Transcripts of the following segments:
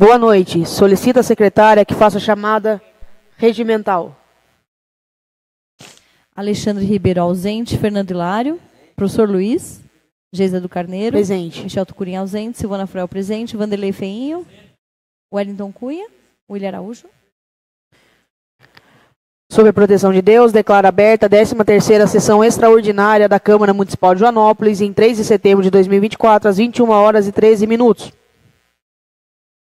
Boa noite. Solicita a secretária que faça a chamada regimental. Alexandre Ribeiro ausente. Fernando Hilário. Professor Luiz. Geisa do Carneiro. Presente. Michel Tucurim ausente. Silvana Froel presente. Vanderlei Feinho. Wellington Cunha. William Araújo. Sob a proteção de Deus, declaro aberta a 13ª sessão extraordinária da Câmara Municipal de Joanópolis, em 3 de setembro de 2024, às 21h13.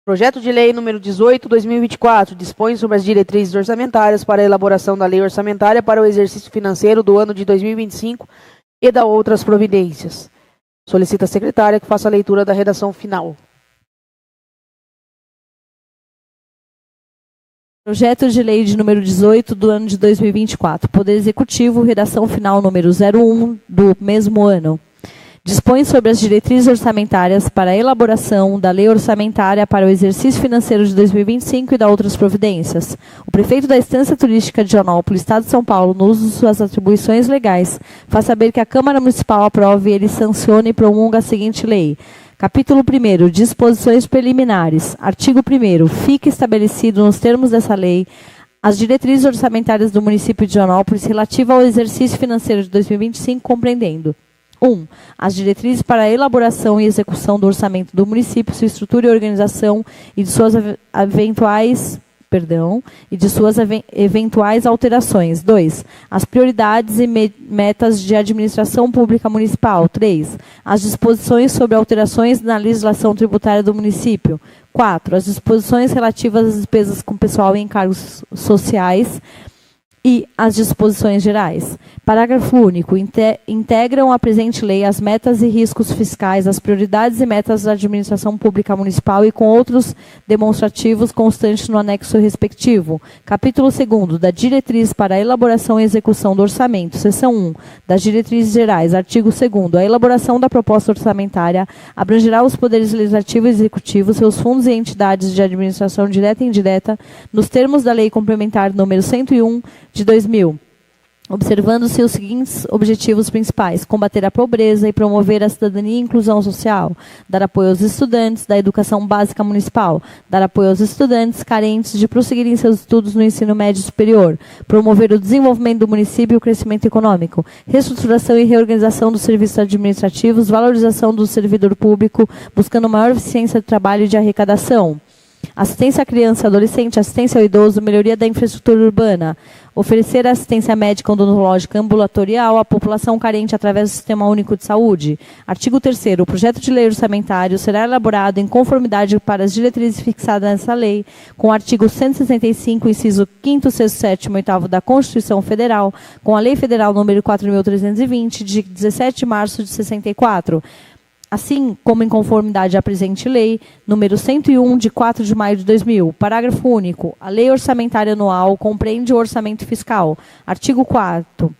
Projeto de Lei número 18/2024 dispõe sobre as diretrizes orçamentárias para a elaboração da Lei Orçamentária para o exercício financeiro do ano de 2025 e da outras providências. Solicita a secretária que faça a leitura da redação final. Projeto de Lei de número 18 do ano de 2024. Poder Executivo, redação final número 01 do mesmo ano. Dispõe sobre as diretrizes orçamentárias para a elaboração da Lei Orçamentária para o exercício financeiro de 2025 e da outras providências. O prefeito da Estância Turística de Joanópolis, Estado de São Paulo, no uso de suas atribuições legais, faz saber que a Câmara Municipal aprove, ele sancione e promulga a seguinte lei. Capítulo 1º. Disposições preliminares. Artigo 1º. Fica estabelecido nos termos dessa lei as diretrizes orçamentárias do município de Joanópolis relativa ao exercício financeiro de 2025, compreendendo: 1. As diretrizes para a elaboração e execução do orçamento do município, sua estrutura e organização e de suas eventuais alterações. 2. As prioridades e metas de administração pública municipal. 3. As disposições sobre alterações na legislação tributária do município. 4. As disposições relativas às despesas com pessoal e encargos sociais e as disposições gerais. Parágrafo único. Integram a presente lei as metas e riscos fiscais, as prioridades e metas da administração pública municipal e com outros demonstrativos constantes no anexo respectivo. Capítulo 2º. Da diretriz para a elaboração e execução do orçamento. Seção 1. Das diretrizes gerais. Artigo 2º. A elaboração da proposta orçamentária abrangerá os poderes legislativo e executivo, seus fundos e entidades de administração direta e indireta, nos termos da Lei Complementar número 101 de 2000, observando-se os seguintes objetivos principais: combater a pobreza e promover a cidadania e inclusão social, dar apoio aos estudantes da educação básica municipal, dar apoio aos estudantes carentes de prosseguirem seus estudos no ensino médio superior, promover o desenvolvimento do município e o crescimento econômico, reestruturação e reorganização dos serviços administrativos, valorização do servidor público, buscando maior eficiência de trabalho e de arrecadação, assistência à criança e adolescente, assistência ao idoso, melhoria da infraestrutura urbana, oferecer assistência médica odontológica ambulatorial à população carente através do Sistema Único de Saúde. Artigo 3º. O projeto de lei orçamentário será elaborado em conformidade para as diretrizes fixadas nessa lei, com o artigo 165, inciso 5º, 6º, 7º e 8º da Constituição Federal, com a Lei Federal número 4.320, de 17 de março de 64, assim como em conformidade à presente lei, número 101, de 4 de maio de 2000. Parágrafo único. A lei orçamentária anual compreende o orçamento fiscal. Artigo 4º.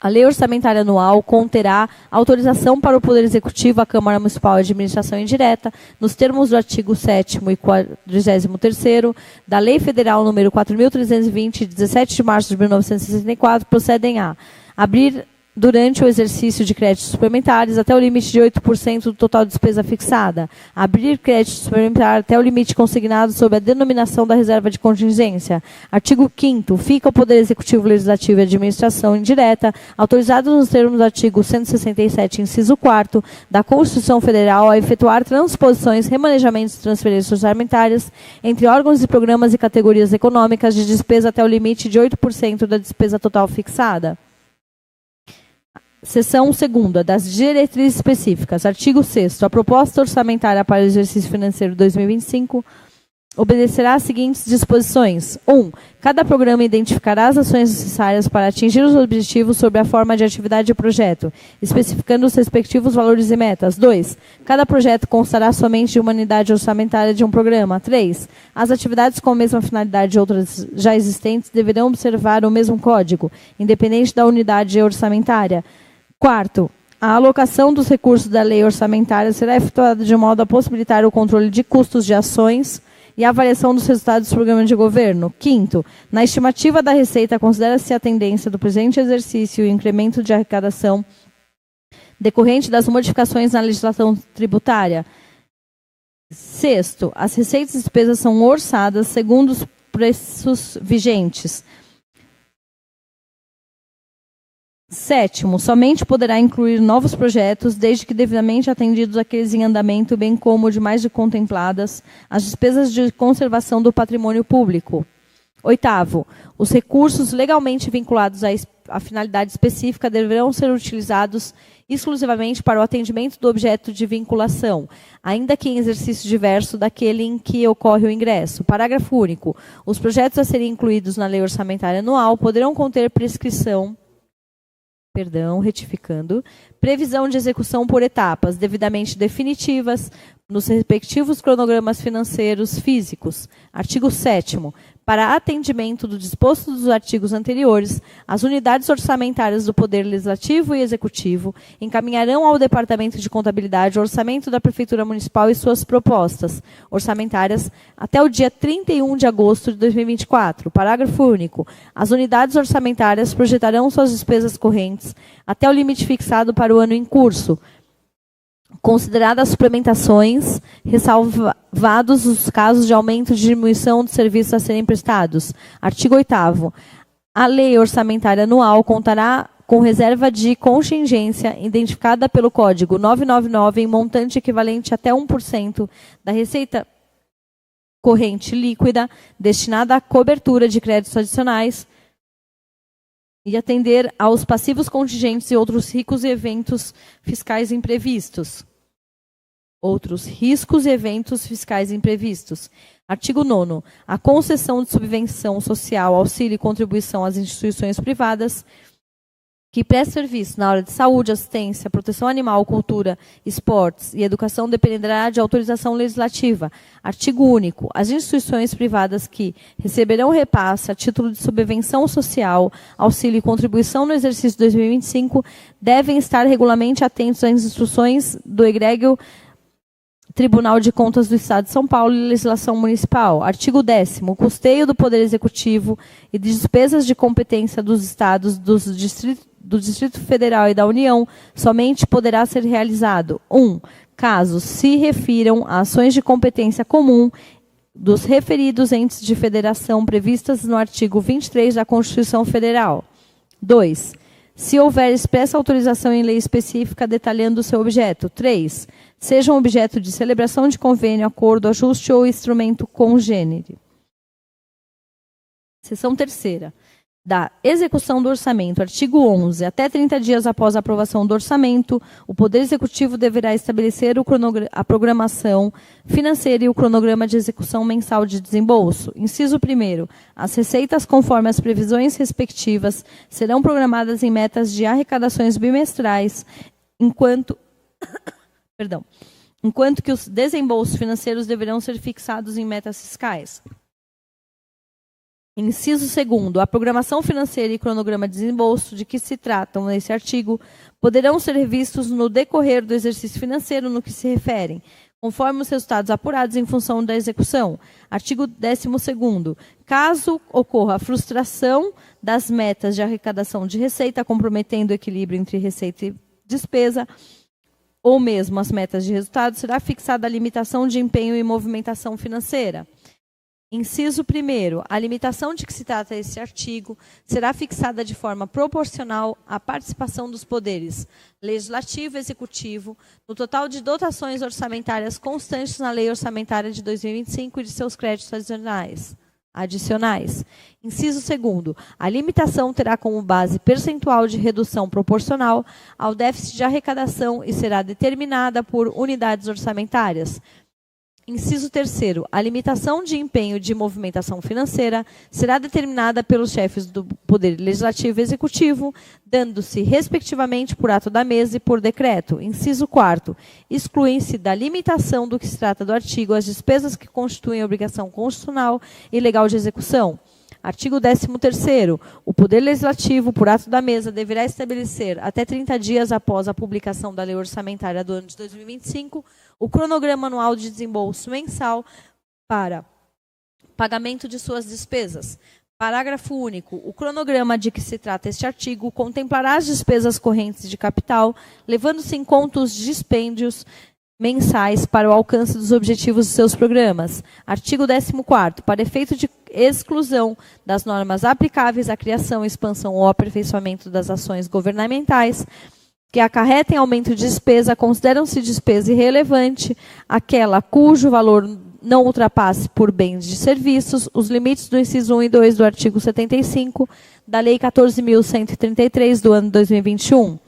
A lei orçamentária anual conterá autorização para o Poder Executivo, a Câmara Municipal de Administração Indireta, nos termos do artigo 7º e 43º da Lei Federal número 4.320, de 17 de março de 1964, procedem a abrir durante o exercício de créditos suplementares até o limite de 8% do total de despesa fixada. Abrir crédito suplementar até o limite consignado sob a denominação da reserva de contingência. Artigo 5º. Fica o Poder Executivo, Legislativo e Administração Indireta, autorizados nos termos do artigo 167, inciso 4º, da Constituição Federal, a efetuar transposições, remanejamentos e transferências orçamentárias entre órgãos e programas e categorias econômicas de despesa até o limite de 8% da despesa total fixada. Seção 2ª, das diretrizes específicas. Artigo 6º. A proposta orçamentária para o exercício financeiro 2025 obedecerá às seguintes disposições. 1. Cada programa identificará as ações necessárias para atingir os objetivos sob a forma de atividade e projeto, especificando os respectivos valores e metas. 2. Cada projeto constará somente de uma unidade orçamentária de um programa. 3. As atividades com a mesma finalidade de outras já existentes deverão observar o mesmo código, independente da unidade orçamentária. 4º. A alocação dos recursos da lei orçamentária será efetuada de modo a possibilitar o controle de custos de ações e a avaliação dos resultados do programa de governo. 5º. Na estimativa da receita, considera-se a tendência do presente exercício e o incremento de arrecadação decorrente das modificações na legislação tributária. Sexto, as receitas e despesas são orçadas segundo os preços vigentes. Sétimo, somente poderá incluir novos projetos, desde que devidamente atendidos aqueles em andamento, bem como demais de contempladas as despesas de conservação do patrimônio público. Oitavo, os recursos legalmente vinculados à finalidade específica deverão ser utilizados exclusivamente para o atendimento do objeto de vinculação, ainda que em exercício diverso daquele em que ocorre o ingresso. Parágrafo único. Os projetos a serem incluídos na lei orçamentária anual poderão conter previsão de execução por etapas, devidamente definitivas, nos respectivos cronogramas financeiros físicos. Artigo 7º. Para atendimento do disposto dos artigos anteriores, as unidades orçamentárias do Poder Legislativo e Executivo encaminharão ao Departamento de Contabilidade o orçamento da Prefeitura Municipal e suas propostas orçamentárias até o dia 31 de agosto de 2024. Parágrafo único. As unidades orçamentárias projetarão suas despesas correntes até o limite fixado para o ano em curso, consideradas as suplementações, ressalvados os casos de aumento de diminuição dos serviços a serem prestados. Artigo 8º. A lei orçamentária anual contará com reserva de contingência identificada pelo Código 999 em montante equivalente até 1% da receita corrente líquida destinada à cobertura de créditos adicionais e atender aos passivos contingentes e outros riscos e eventos fiscais imprevistos. Artigo 9º. A concessão de subvenção social, auxílio e contribuição às instituições privadas que prestam serviço na área de saúde, assistência, proteção animal, cultura, esportes e educação dependerá de autorização legislativa. Artigo único. As instituições privadas que receberão repasse a título de subvenção social, auxílio e contribuição no exercício de 2025 devem estar regularmente atentos às instruções do egrégio Tribunal de Contas do Estado de São Paulo e legislação municipal. Artigo 10º. O custeio do Poder Executivo e de despesas de competência dos Estados, do Distrito Federal e da União somente poderá ser realizado: 1. Caso se refiram a ações de competência comum dos referidos entes de federação previstas no artigo 23 da Constituição Federal. 2. Se houver expressa autorização em lei específica detalhando o seu objeto. 3. Sejam objeto de celebração de convênio, acordo, ajuste ou instrumento congênere. Seção 3ª. Da execução do orçamento. Artigo 11. Até 30 dias após a aprovação do orçamento, o Poder Executivo deverá estabelecer a programação financeira e o cronograma de execução mensal de desembolso. Inciso 1º. As receitas, conforme as previsões respectivas, serão programadas em metas de arrecadações bimestrais, enquanto que os desembolsos financeiros deverão ser fixados em metas fiscais. Inciso 2º. A programação financeira e cronograma de desembolso de que se tratam nesse artigo poderão ser revistos no decorrer do exercício financeiro no que se referem, conforme os resultados apurados em função da execução. Artigo 12º. Caso ocorra a frustração das metas de arrecadação de receita, comprometendo o equilíbrio entre receita e despesa, ou mesmo as metas de resultado, será fixada a limitação de empenho e movimentação financeira. Inciso 1º. A limitação de que se trata esse artigo será fixada de forma proporcional à participação dos poderes legislativo e executivo no total de dotações orçamentárias constantes na Lei Orçamentária de 2025 e de seus créditos adicionais. Inciso 2º. A limitação terá como base percentual de redução proporcional ao déficit de arrecadação e será determinada por unidades orçamentárias. Inciso 3º. A limitação de empenho de movimentação financeira será determinada pelos chefes do Poder Legislativo e Executivo, dando-se, respectivamente, por ato da mesa e por decreto. Inciso 4º. Excluem-se da limitação do que se trata do artigo as despesas que constituem obrigação constitucional e legal de execução. Artigo 13º. O Poder Legislativo, por ato da mesa, deverá estabelecer, até 30 dias após a publicação da Lei Orçamentária do ano de 2025, o cronograma anual de desembolso mensal para pagamento de suas despesas. Parágrafo único. O cronograma de que se trata este artigo contemplará as despesas correntes de capital, levando-se em conta os dispêndios mensais para o alcance dos objetivos de seus programas. Artigo 14º. Para efeito de exclusão das normas aplicáveis à criação, expansão ou aperfeiçoamento das ações governamentais que acarretem aumento de despesa, consideram-se despesa irrelevante aquela cujo valor não ultrapasse por bens de serviços os limites do inciso 1 e 2 do artigo 75 da Lei 14.133 do ano 2021.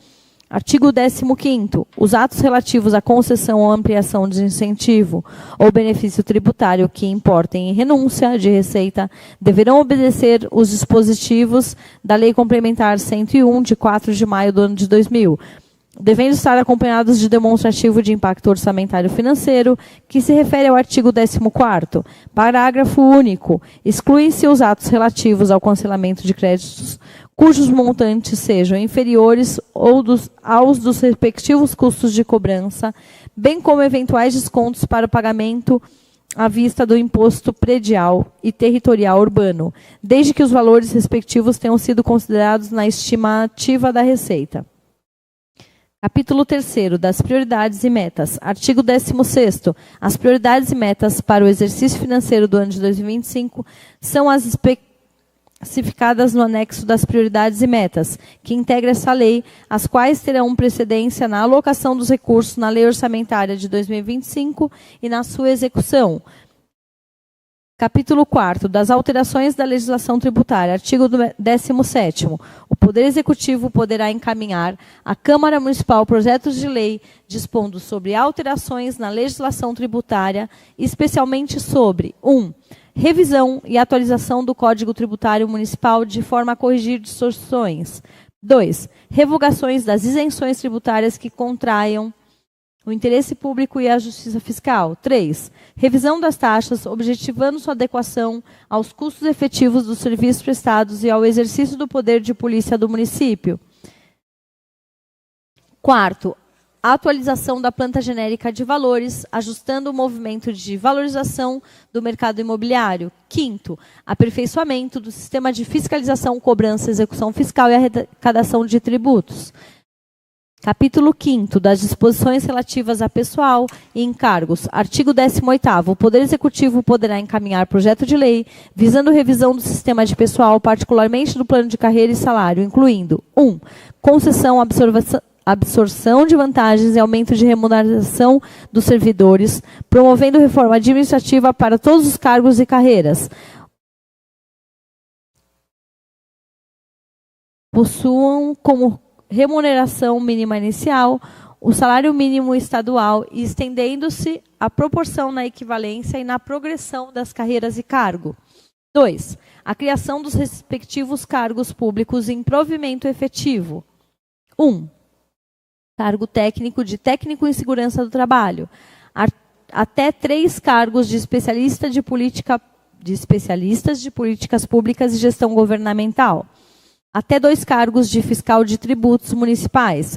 Artigo 15º. Os atos relativos à concessão ou ampliação de incentivo ou benefício tributário que importem em renúncia de receita deverão obedecer os dispositivos da Lei Complementar 101, de 4 de maio do ano de 2000, devendo estar acompanhados de demonstrativo de impacto orçamentário financeiro, que se refere ao artigo 14º. Parágrafo único. Excluem-se os atos relativos ao cancelamento de créditos cujos montantes sejam inferiores aos dos respectivos custos de cobrança, bem como eventuais descontos para o pagamento à vista do imposto predial e territorial urbano, desde que os valores respectivos tenham sido considerados na estimativa da Receita. Capítulo 3º, das prioridades e metas. Artigo 16º. As prioridades e metas para o exercício financeiro do ano de 2025 são as especificadas no anexo das prioridades e metas, que integra essa lei, as quais terão precedência na alocação dos recursos na lei orçamentária de 2025 e na sua execução. Capítulo 4º, das alterações da legislação tributária. Artigo 17º. O Poder Executivo poderá encaminhar à Câmara Municipal projetos de lei dispondo sobre alterações na legislação tributária, especialmente sobre 1. Revisão e atualização do Código Tributário Municipal de forma a corrigir distorções. 2. Revogações das isenções tributárias que contraiam o interesse público e a justiça fiscal. 3. Revisão das taxas, objetivando sua adequação aos custos efetivos dos serviços prestados e ao exercício do poder de polícia do município. 4. Atualização da planta genérica de valores, ajustando o movimento de valorização do mercado imobiliário. 5º, aperfeiçoamento do sistema de fiscalização, cobrança, execução fiscal e arrecadação de tributos. Capítulo 5º, das disposições relativas a pessoal e encargos. Artigo 18º. O Poder Executivo poderá encaminhar projeto de lei visando revisão do sistema de pessoal, particularmente do plano de carreira e salário, incluindo 1. Concessão, absorção de vantagens e aumento de remuneração dos servidores, promovendo reforma administrativa para todos os cargos e carreiras. Possuam como remuneração mínima inicial o salário mínimo estadual e estendendo-se a proporção na equivalência e na progressão das carreiras e cargo. 2. A criação dos respectivos cargos públicos em provimento efetivo. 1. Cargo técnico de técnico em segurança do trabalho. Até 3 cargos de especialistas de políticas públicas e gestão governamental. Até 2 cargos de fiscal de tributos municipais,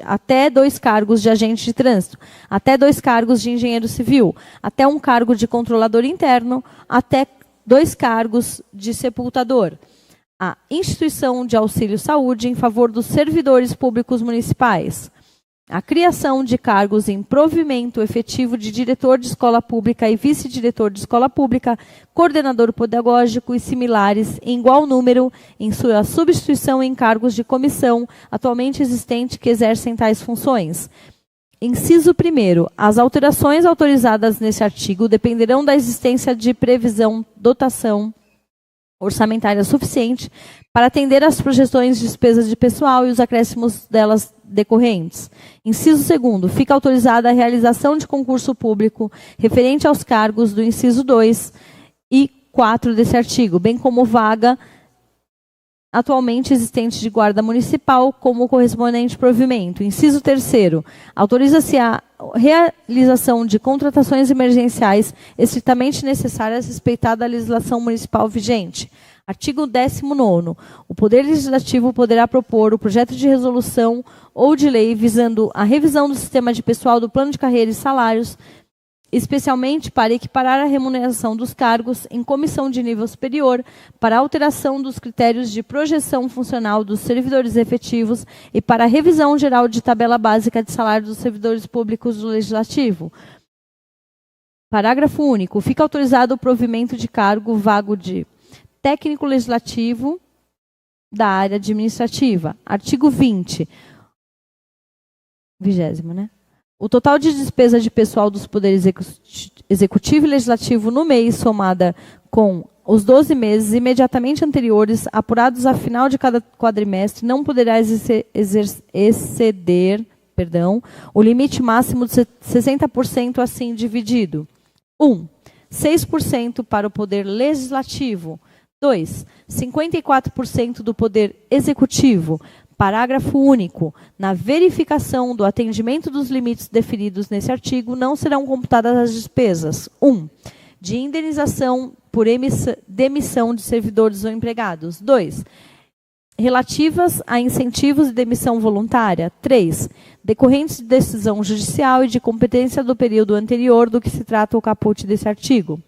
até 2 cargos de agente de trânsito, até 2 cargos de engenheiro civil, até 1 cargo de controlador interno, até 2 cargos de sepultador. A instituição de auxílio-saúde em favor dos servidores públicos municipais. A criação de cargos em provimento efetivo de diretor de escola pública e vice-diretor de escola pública, coordenador pedagógico e similares, em igual número, em sua substituição em cargos de comissão atualmente existente que exercem tais funções. Inciso 1º. As alterações autorizadas nesse artigo dependerão da existência de previsão, dotação orçamentária suficiente para atender às projeções de despesas de pessoal e os acréscimos delas decorrentes. Inciso 2º. Fica autorizada a realização de concurso público referente aos cargos do inciso 2 e 4 desse artigo, bem como vaga atualmente existente de guarda municipal como correspondente provimento. Inciso 3º. Autoriza-se a realização de contratações emergenciais estritamente necessárias respeitada a legislação municipal vigente. Artigo 19º. O Poder Legislativo poderá propor o projeto de resolução ou de lei visando a revisão do sistema de pessoal do plano de carreira e salários especialmente para equiparar a remuneração dos cargos em comissão de nível superior, para alteração dos critérios de projeção funcional dos servidores efetivos e para a revisão geral de tabela básica de salário dos servidores públicos do Legislativo. Parágrafo único. Fica autorizado o provimento de cargo vago de técnico legislativo da área administrativa. Artigo 20. 20º, né? O total de despesa de pessoal dos poderes executivo e legislativo no mês, somada com os 12 meses imediatamente anteriores, apurados a final de cada quadrimestre, não poderá exceder o limite máximo de 60% assim dividido. 1. 6% para o poder legislativo. 2. 54% do poder executivo. Parágrafo único. Na verificação do atendimento dos limites definidos nesse artigo, não serão computadas as despesas. 1. De indenização por demissão de servidores ou empregados. 2. Relativas a incentivos de demissão voluntária. 3. Decorrentes de decisão judicial e de competência do período anterior do que se trata o caput desse artigo.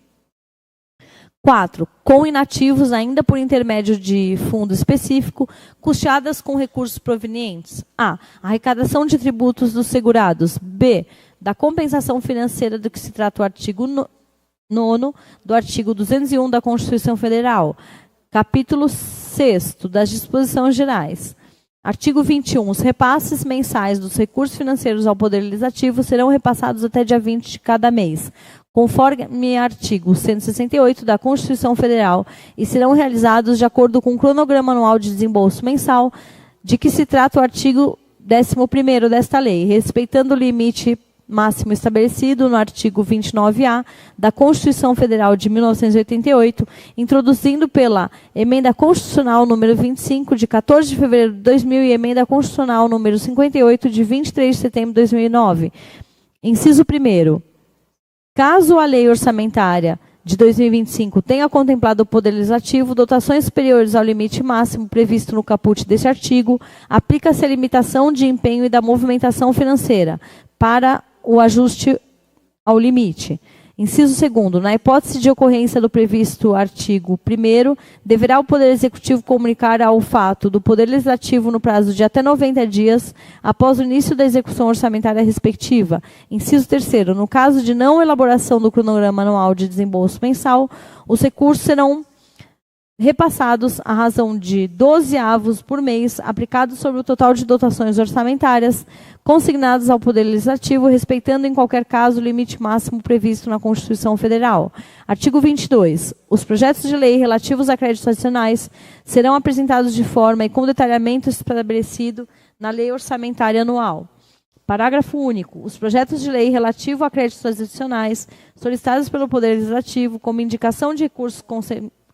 4. Com inativos, ainda por intermédio de fundo específico, custeadas com recursos provenientes. A. Arrecadação de tributos dos segurados. B. Da compensação financeira do que se trata o artigo 9º do artigo 201 da Constituição Federal. Capítulo 6º das Disposições Gerais. Artigo 21. Os repasses mensais dos recursos financeiros ao Poder Legislativo serão repassados até dia 20 de cada mês, conforme artigo 168 da Constituição Federal, e serão realizados de acordo com o cronograma anual de desembolso mensal, de que se trata o artigo 11º desta lei, respeitando o limite máximo estabelecido no artigo 29A da Constituição Federal de 1988, introduzindo pela Emenda Constitucional número 25, de 14 de fevereiro de 2000, e Emenda Constitucional número 58, de 23 de setembro de 2009. Inciso 1º. Caso a lei orçamentária de 2025 tenha contemplado o Poder Legislativo, dotações superiores ao limite máximo previsto no caput deste artigo, aplica-se a limitação de empenho e da movimentação financeira para o ajuste ao limite. Inciso 2º. Na hipótese de ocorrência do previsto artigo 1º, deverá o Poder Executivo comunicar ao fato do Poder Legislativo no prazo de até 90 dias após o início da execução orçamentária respectiva. Inciso 3º. No caso de não elaboração do cronograma anual de desembolso mensal, os recursos serão repassados à razão de 12avos por mês, aplicados sobre o total de dotações orçamentárias consignadas ao Poder Legislativo, respeitando em qualquer caso o limite máximo previsto na Constituição Federal. Artigo 22. Os projetos de lei relativos a créditos adicionais serão apresentados de forma e com detalhamento estabelecido na Lei Orçamentária Anual. Parágrafo único. Os projetos de lei relativos a créditos adicionais solicitados pelo Poder Legislativo como indicação de recursos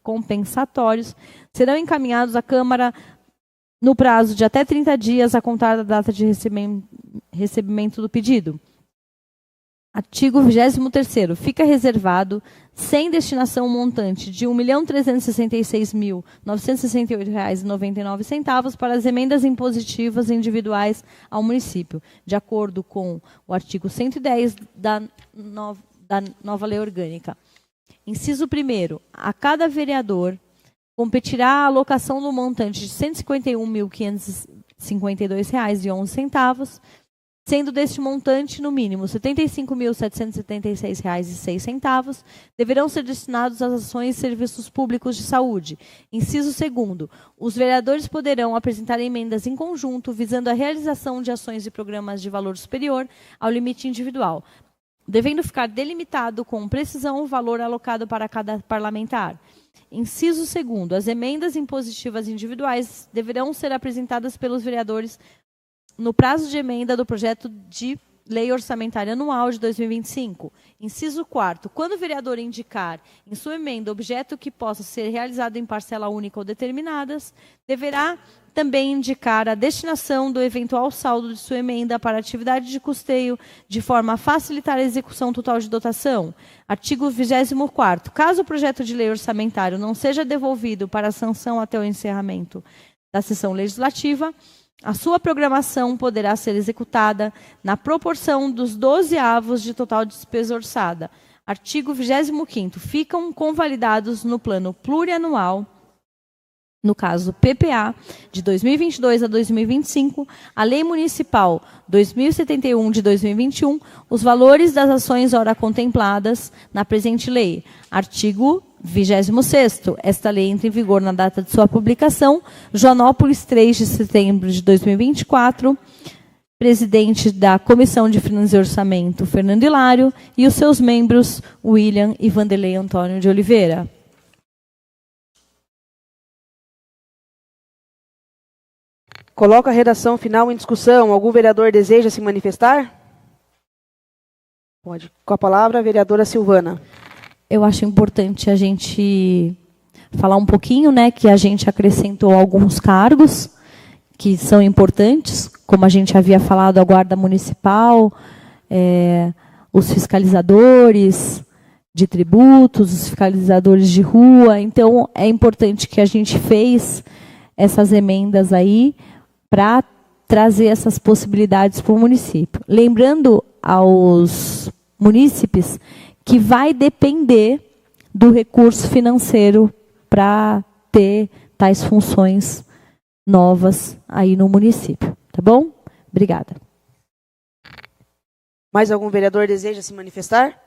compensatórios serão encaminhados à Câmara no prazo de até 30 dias a contar da data de recebimento do pedido. Artigo 23º. Fica reservado, sem destinação, um montante de R$ 1.366.968,99 para as emendas impositivas individuais ao município, de acordo com o artigo 110 da nova lei orgânica. Inciso 1º. A cada vereador competirá a alocação do montante de R$ 151.552,11, sendo deste montante, no mínimo, R$ 75.776,06 deverão ser destinados às ações e serviços públicos de saúde. Inciso 2º. Os vereadores poderão apresentar emendas em conjunto visando a realização de ações e programas de valor superior ao limite individual, devendo ficar delimitado com precisão o valor alocado para cada parlamentar. Inciso 2º. As emendas impositivas individuais deverão ser apresentadas pelos vereadores no prazo de emenda do projeto de lei orçamentária anual de 2025. Inciso 4º. Quando o vereador indicar em sua emenda objeto que possa ser realizado em parcela única ou determinadas, deverá também indicar a destinação do eventual saldo de sua emenda para atividade de custeio, de forma a facilitar a execução total de dotação. Artigo 24º. Caso o projeto de lei orçamentário não seja devolvido para a sanção até o encerramento da sessão legislativa, A sua programação poderá ser executada na proporção dos 12avos de total despesa orçada. Artigo 25º. Ficam convalidados no plano plurianual, no caso PPA, de 2022 a 2025, a Lei Municipal 2071 de 2021, os valores das ações ora contempladas na presente lei. Artigo 26º. Esta lei entra em vigor na data de sua publicação, Joanópolis, 3 de setembro de 2024. Presidente da Comissão de Finanças e Orçamento, Fernando Hilário, e os seus membros, William e Vanderlei Antônio de Oliveira. Coloco a redação final em discussão. Algum vereador deseja se manifestar? Pode. Com a palavra, a vereadora Silvana. Eu acho importante a gente falar um pouquinho, né, que a gente acrescentou alguns cargos que são importantes, como a gente havia falado, a Guarda Municipal, os fiscalizadores de tributos, os fiscalizadores de rua. Então, é importante que a gente fez essas emendas aí para trazer essas possibilidades para o município. Lembrando aos munícipes que vai depender do recurso financeiro para ter tais funções novas aí no município. Tá bom? Obrigada. Mais algum vereador deseja se manifestar?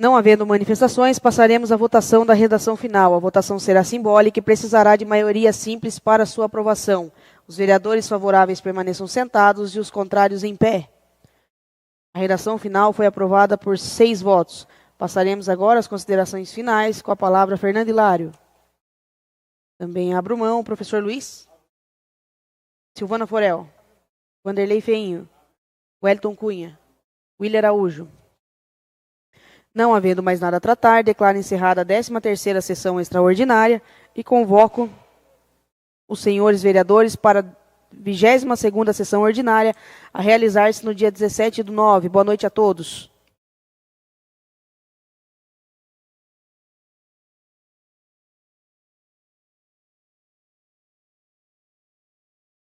Não havendo manifestações, passaremos à votação da redação final. A votação será simbólica e precisará de maioria simples para sua aprovação. Os vereadores favoráveis permaneçam sentados e os contrários em pé. A redação final foi aprovada por 6 votos. Passaremos agora às considerações finais, com a palavra Fernando Hilário. Também abro mão, professor Luiz. Silvana Forel. Vanderlei Feinho. Wellington Cunha. William Araújo. Não havendo mais nada a tratar, declaro encerrada a 13ª sessão extraordinária e convoco os senhores vereadores para a 22ª sessão ordinária a realizar-se no dia 17/9. Boa noite a todos.